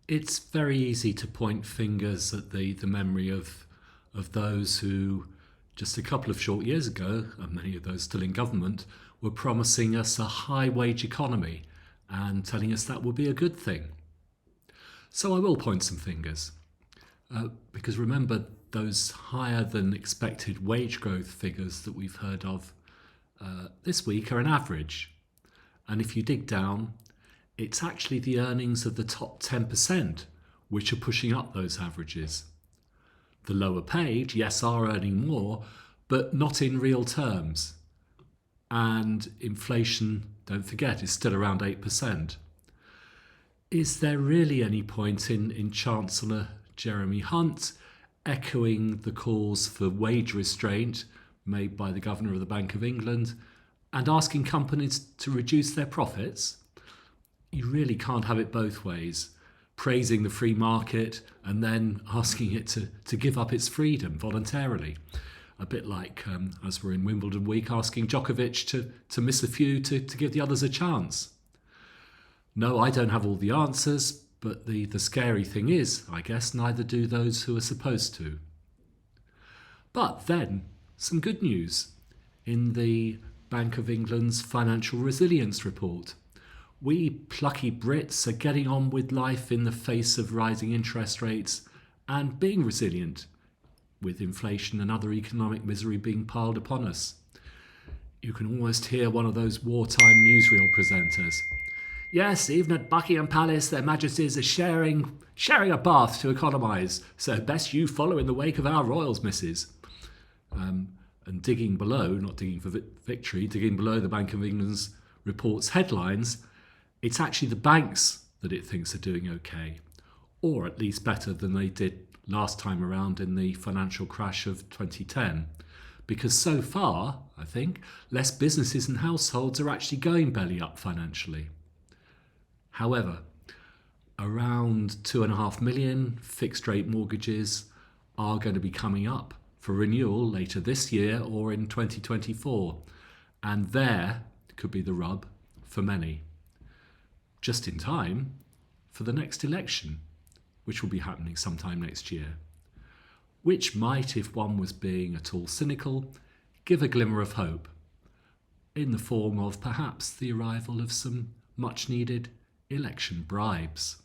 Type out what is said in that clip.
It's very easy to point fingers at the memory of those who, just a couple of short years ago, and many of those still in government, were promising us a high wage economy and telling us that would be a good thing. So I will point some fingers. Because remember, those higher than expected wage growth figures that we've heard of this week are an average. And if you dig down, it's actually the earnings of the top 10% which are pushing up those averages. The lower paid, yes, are earning more, but not in real terms. And inflation, don't forget, is still around 8%. Is there really any point in Chancellor Jeremy Hunt echoing the calls for wage restraint made by the Governor of the Bank of England and asking companies to reduce their profits? You really can't have it both ways, praising the free market and then asking it to give up its freedom voluntarily. A bit like, as we're in Wimbledon week, asking Djokovic to miss a few to give the others a chance. No, I don't have all the answers, but the scary thing is, I guess, neither do those who are supposed to. But then, some good news. In the Bank of England's Financial Resilience Report, we plucky Brits are getting on with life in the face of rising interest rates and being resilient, with inflation and other economic misery being piled upon us. You can almost hear one of those wartime newsreel presenters. Yes, even at Buckingham Palace, their majesties are sharing a bath to economise, so best you follow in the wake of our royals, missus. And digging below, not digging for victory, digging below the Bank of England's report's headlines, it's actually the banks that it thinks are doing okay, or at least better than they did last time around in the financial crash of 2010. Because so far, I think, less businesses and households are actually going belly up financially. However, around 2.5 million fixed rate mortgages are going to be coming up for renewal later this year or in 2024. And there could be the rub for many. Just in time for the next election, which will be happening sometime next year. Which might, if one was being at all cynical, give a glimmer of hope in the form of perhaps the arrival of some much needed election bribes.